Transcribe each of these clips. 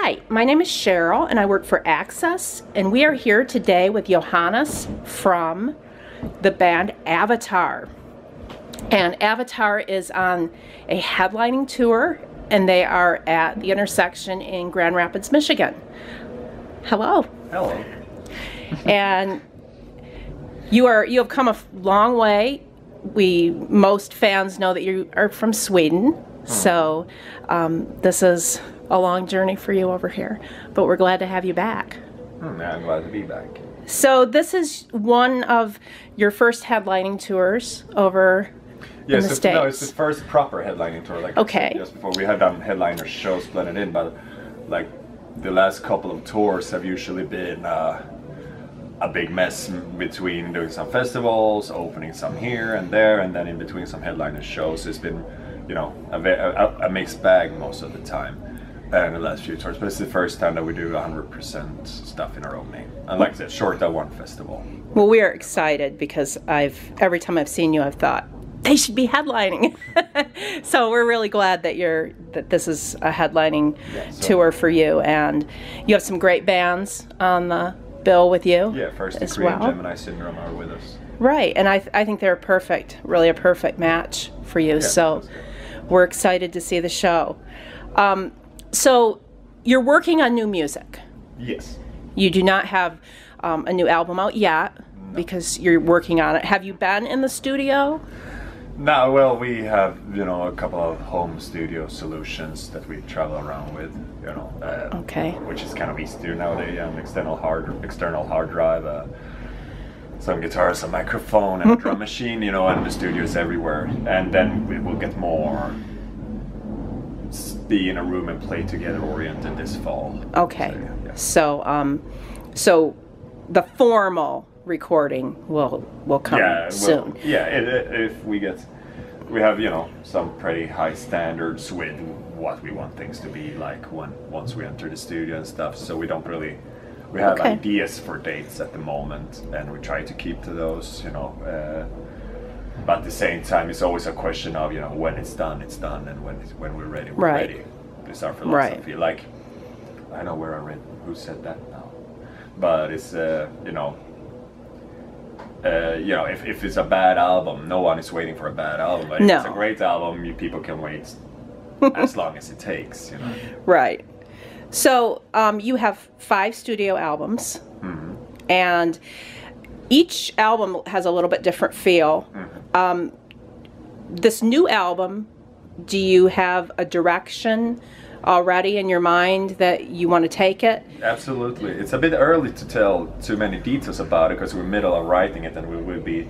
Hi, my name is Cheryl and I work for Access, and we are here today with Johannes from the band Avatar. And Avatar is on a headlining tour and they are at the intersection in Grand Rapids, Michigan. Hello. Hello. And you have come a long way. Most fans know that you are from Sweden, so this is a long journey for you over here, but we're glad to have you back. I'm glad to be back. So this is one of your first headlining tours over in the States. No, it's the first proper headlining tour. Like okay. I said just before, we have done headliner shows blended in, but like the last couple of tours have usually been a big mess between doing some festivals, opening some here and there, and then in between some headliner shows. It's been, you know, a mixed bag most of the time in the last few tours, but it's the first time that we do 100% stuff in our own name. And like I said, short of one festival. Well, we are excited because every time I've seen you, I've thought they should be headlining. So we're really glad that this is a headlining tour for you, and you have some great bands on the bill with you. Yeah, First as Degree well. and Gemini Syndrome are with us. Right, and I think they're really a perfect match for you. Yeah, so we're excited to see the show. So you're working on new music. Yes. You do not have a new album out yet because you're working on it. Have you been in the studio? No, well, we have, you know, a couple of home studio solutions that we travel around with, you know, okay. Which is kind of easy to do nowadays. An external hard drive, some guitars, a microphone, and a drum machine, you know, and the studio's everywhere. And then we will get more be in a room and play together oriented this fall. Okay, so the formal recording will come soon. If we have, you know, some pretty high standards with what we want things to be like once we enter the studio and stuff. So we have ideas for dates at the moment, and we try to keep to those, you know. But at the same time, it's always a question of, you know, when it's done, and when we're ready, we're ready. It's our philosophy. Like, I know where I read who said that now, but it's you know, if it's a bad album, no one is waiting for a bad album. But if it's a great album, people can wait as long as it takes, you know. Right. So you have 5 studio albums, and each album has a little bit different feel. This new album, do you have a direction already in your mind that you want to take it? Absolutely. It's a bit early to tell too many details about it because we're middle of writing it, and we will be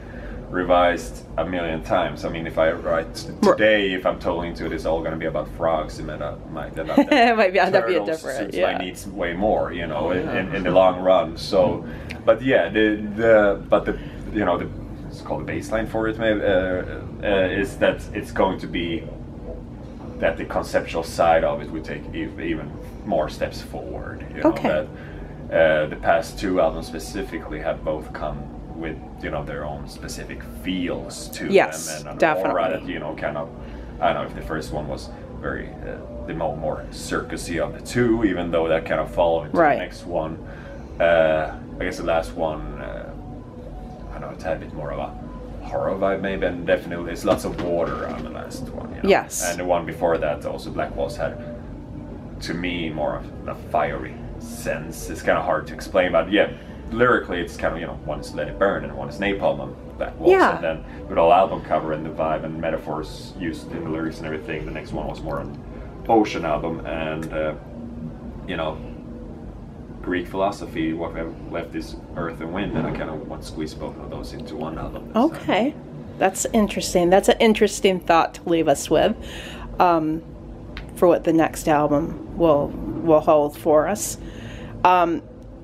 revised a million times. I mean, if I write today, if I'm totally into it, it's all going to be about frogs. It might end up it might be a different. Since I needs way more, you know, in the long run. So, but yeah, it's called the baseline for it. Maybe is that it's going to be that the conceptual side of it would take even more steps forward. You know, that the past 2 albums specifically have both come with, you know, their own specific feels to them, and an aura that, you know, kind of, I don't know if the first one was very the more circusy of the 2, even though that kind of followed into the next one. I guess the last one, I don't know, it had a bit more of a horror vibe maybe, and definitely there's lots of water on the last one, you know? Yes. And the one before that, also Black Walls, had, to me, more of a fiery sense. It's kind of hard to explain, but yeah, lyrically it's kind of, you know, one is Let It Burn and one is Napalm on Black Walls, and then with all album cover and the vibe and metaphors used in the lyrics and everything, the next one was more an ocean album, and you know, Greek philosophy, what we have left is earth and wind, and I kind of want to squeeze both of those into one album. Okay, that's interesting. That's an interesting thought to leave us with for what the next album will hold for us. And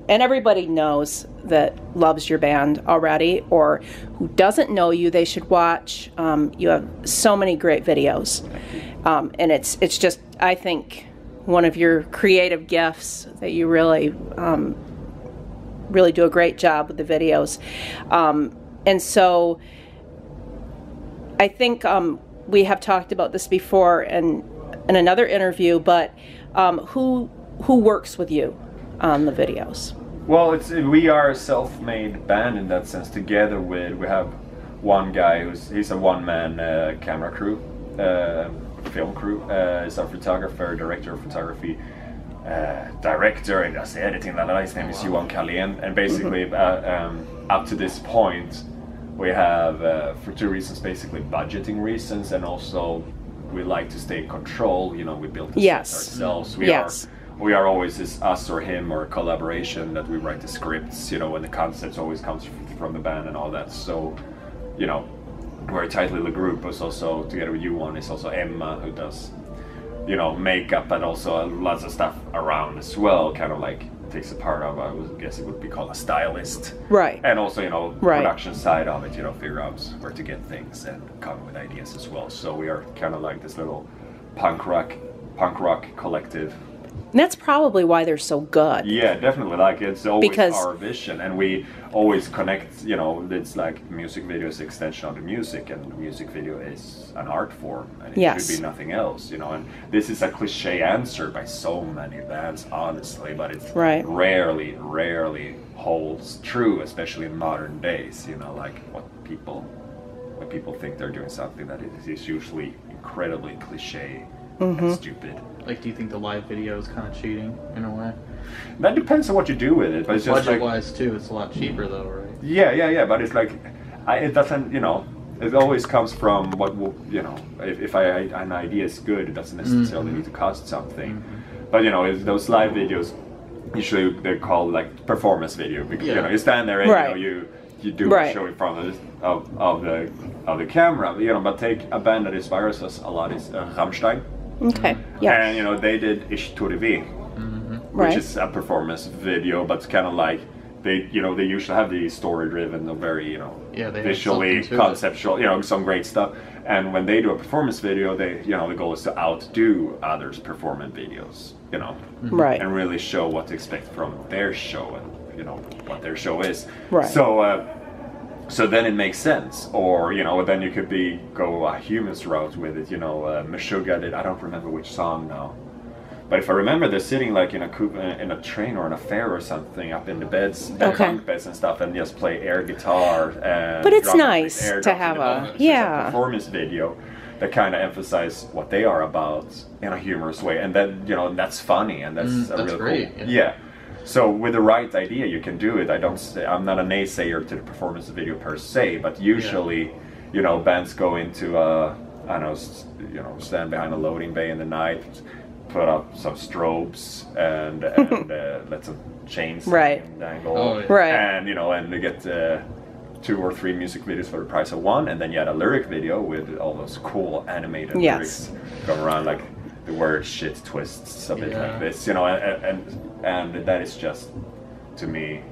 everybody knows that loves your band already, or who doesn't know you, they should watch. You have so many great videos, and it's just, I think, one of your creative gifts that you really do a great job with the videos. And so I think we have talked about this before in another interview, but who who works with you on the videos? Well, we are a self-made band in that sense. Together we have one guy he's a one-man camera crew, film crew. He's our photographer, director of photography, director, and does the editing. His name is Johan Kalén, and basically up to this point we have for two reasons, basically budgeting reasons, and also we like to stay in control. You know, we build the sets ourselves. We are always this us or him or a collaboration that we write the scripts, you know, and the concepts always comes from the band and all that. So, you know, we're a tight little group. It's also, together with you, is also Emma, who does, you know, makeup and also lots of stuff around as well, kind of like takes a part of, I would guess it would be called a stylist. Right. And also, you know, production side of it, you know, figure out where to get things and come up with ideas as well. So we are kind of like this little punk rock collective. And that's probably why they're so good. Yeah, definitely. Like, it's always our vision, and we always connect, you know, it's like music video is an extension of the music, and music video is an art form, and it should be nothing else, you know. And this is a cliche answer by so many bands, honestly, but it's rarely holds true, especially in modern days, you know, like when people think they're doing something that is usually incredibly cliche and stupid. Like, do you think the live video is kind of cheating in a way? That depends on what you do with it. But it's just budget-wise too, it's a lot cheaper though, right? Yeah. But it's like, it doesn't, you know, it always comes from what, you know, if an idea is good, it doesn't necessarily need to cost something. But you know, those live videos, usually they're called like performance video, because you know, you stand there and you know, you do a show in front of the camera, you know. But take a band that inspires us a lot is Rammstein. Okay. Yeah. And you know, they did Ich tue weh, which is a performance video, but kind of like they usually have the story-driven, very, you know, visually conceptual, you know, some great stuff. And when they do a performance video, they, you know, the goal is to outdo others' performance videos, you know, and really show what to expect from their show, and you know what their show is. Right. So then it makes sense, or you know, then you could go a Humans route with it. You know, Meshuggah did. I don't remember which song now, but if I remember, they're sitting like in a train or in a fair or something, up in the beds, bunk beds and stuff, and just play air guitar. And but it's nice to have a performance video that kind of emphasize what they are about in a humorous way, and then you know, that's funny, and that's really great. Cool. Yeah. So with the right idea, you can do it. I'm not a naysayer to the performance video per se, but usually, you know, bands go into stand behind a loading bay in the night, put up some strobes and let some chains dangle, and you know, and they get 2 or 3 music videos for the price of one, and then you had a lyric video with all those cool animated lyrics going around, like the word shit twists a bit like this, you know, and that is just, to me,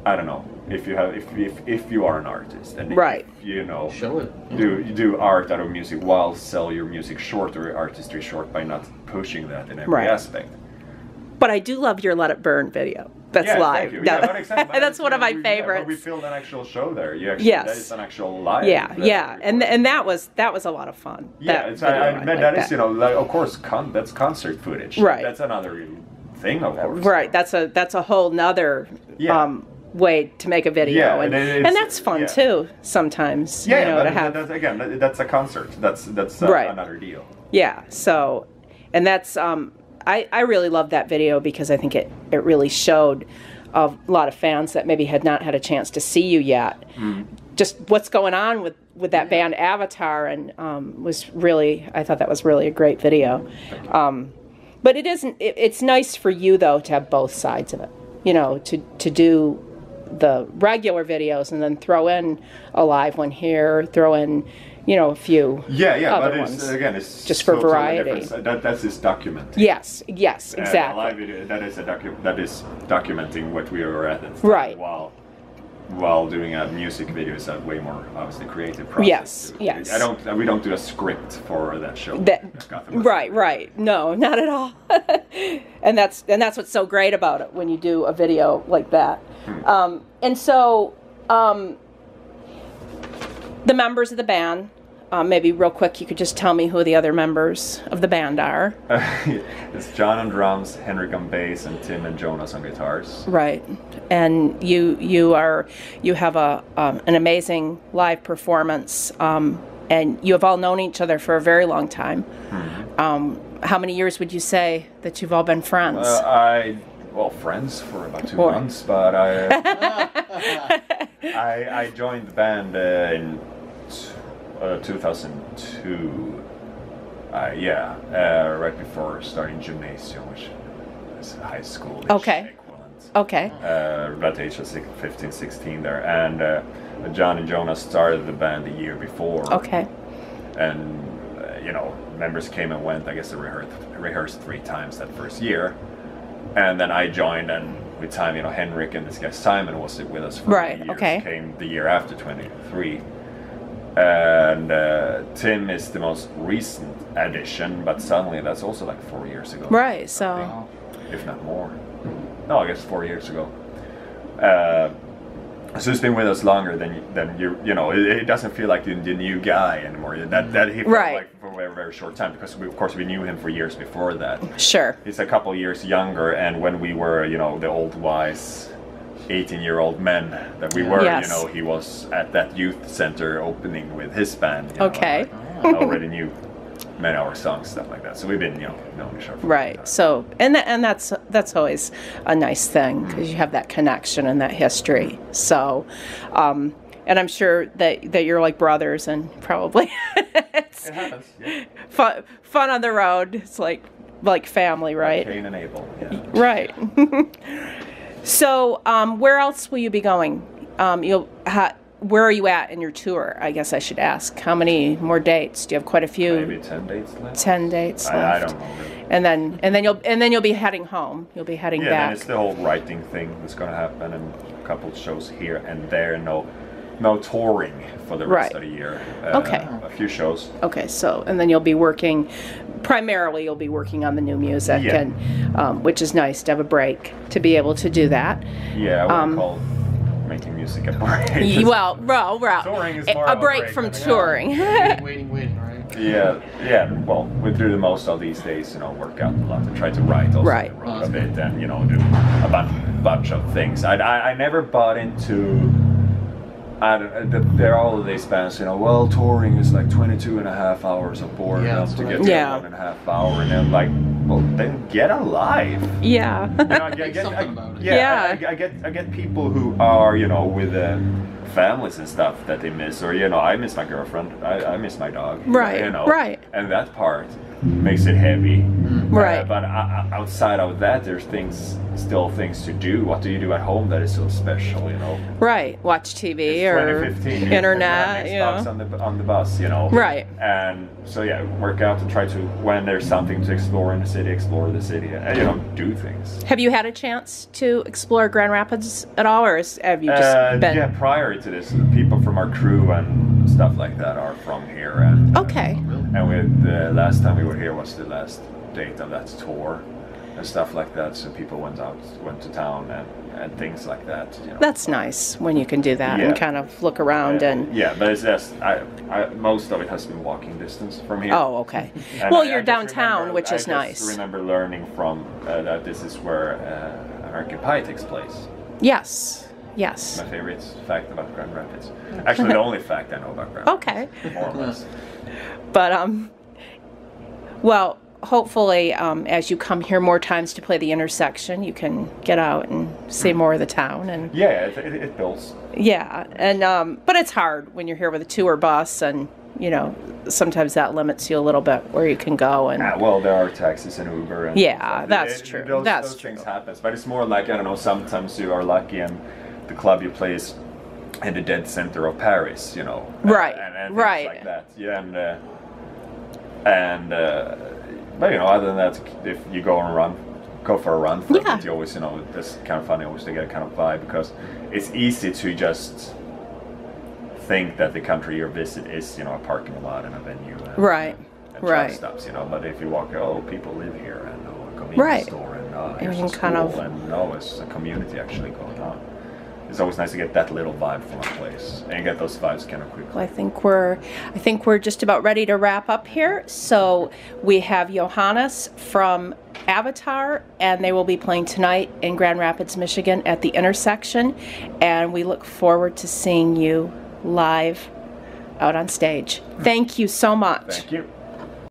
I don't know, if you are an artist and if, you know, show it, you do art out of music, while sell your music short or your artistry short by not pushing that in every aspect. But I do love your Let It Burn video. That's live. Thank you. Yeah, exactly. That's one of my favorites. But we filmed an actual show there. That is an actual live. And that was a lot of fun. Yeah, that is, you know, like, of course, that's concert footage. Right. That's another thing, of course. Right. That's a whole nother way to make a video, and that's fun too. Sometimes, yeah, you know, that's a concert. That's another deal. Yeah. So, and that's I really love that video because I think it really showed a lot of fans that maybe had not had a chance to see you yet. Just what's going on with that band Avatar, and I thought that was really a great video. But it's nice for you though to have both sides of it, you know, to do the regular videos and then throw in a live one here, throw in, you know, a few other ones. It's just for variety. That's just documenting. Yes, exactly. A live video, that is documenting what we were at the time, right, while doing a music video is a way more obviously creative process. Yes. We don't do a script for that show. Right. No, not at all. and that's what's so great about it when you do a video like that. And so the members of the band, maybe real quick, you could just tell me who the other members of the band are. It's John on drums, Henrik on bass, and Tim and Jonas on guitars. Right, and you have an amazing live performance, and you have all known each other for a very long time. Mm-hmm. How many years would you say that you've all been friends? Friends for about 2 months, but I joined the band in 2002. Right before starting gymnasium, which is high school equivalent. Okay. About the age of 15, 16 there. And John and Jonas started the band the year before. Okay. And, members came and went. I guess they rehearsed 3 times that first year. And then I joined, and with time, Henrik and this guy Simon was with us for years. Okay. Came the year after 23. And Tim is the most recent addition, but suddenly that's also like 4 years ago. Right, so... If not more. No, I guess 4 years ago. So he's been with us longer than it doesn't feel like the new guy anymore. That he felt like for a very, very short time, because we knew him for years before that. Sure. He's a couple years younger, and when we were, the old wise 18-year-old men that we were, he was at that youth center opening with his band. Okay. I already knew many of our songs, stuff like that. So we've been, known each other. Right. So, and that's always a nice thing, because you have that connection and that history. So, and I'm sure that you're like brothers, and probably it happens. Yeah. Fun on the road. It's like family, right? Cain and Abel. Yeah. Right. So, where else will you be going? Where are you at in your tour? I guess I should ask. How many more dates? Do you have quite a few? Maybe 10 dates left. 10 dates left. I don't know really. And then you'll be heading home. You'll be heading back. Yeah, then it's the whole writing thing that's going to happen, and a couple of shows here and there. No touring for the rest of the year. Okay. A few shows. Okay, so and then you'll be working. Primarily, you'll be working on the new music, and which is nice to have a break to be able to do that. Yeah, I would call making music a break. Well, touring is more a break from touring. Waiting, right? Yeah. Well, we do the most of these days, work out a lot and try to write also a bit, and do a bunch of things. I never bought into. There are all of these bands, touring is like 22.5 hours of boredom to get to 1.5 hour, and then like, well, then get a life. Yeah. I get people who are, with families and stuff that they miss, or I miss my girlfriend, I miss my dog. Right. Right. And that part makes it heavy. Right. But outside of that, there's still things to do. What do you do at home that is so special, Right. Watch TV or 2015, internet, on the bus, Right. And so work out and try to, when there's something to explore in the city, explore the city, and do things. Have you had a chance to explore Grand Rapids at all, or have you just been? Yeah, prior to this, people from our crew and stuff like that are from here. And, okay. And with the last time we were here was the last date of that tour and stuff like that. So people went to town and things like that. That's nice when you can do that and kind of look around and. Yeah, but it's just most of it has been walking distance from here. Oh, okay. Well, you're downtown, which is nice. I remember learning from that this is where American Pie takes place. Yes. Yes. My favorite fact about Grand Rapids. Actually, the only fact I know about Grand Rapids. Okay. More or less. But well, hopefully, as you come here more times to play the intersection, you can get out and see more of the town. And yeah, it builds. Yeah, and but it's hard when you're here with a tour bus, and sometimes that limits you a little bit where you can go. And well, there are taxis and Uber. And that's true. Those things happen, but it's more like, I don't know. Sometimes you are lucky and the club you play is in the dead center of Paris, Right. And right. Things like that. Yeah, but other than that, if you go for a run for a bit, you always, it's kind of funny always to get a kind of vibe, because it's easy to just think that the country you visit is, a parking lot and a venue. And, right. And truck stops, but if you walk, people live here, and a convenience store, and here's a school, and it's a community actually going on. it's always nice to get that little vibe from a place and get those vibes kind of quickly. Well, I think we're just about ready to wrap up here. So we have Johannes from Avatar, and they will be playing tonight in Grand Rapids, Michigan at the Intersection, and we look forward to seeing you live out on stage. Thank you so much. Thank you.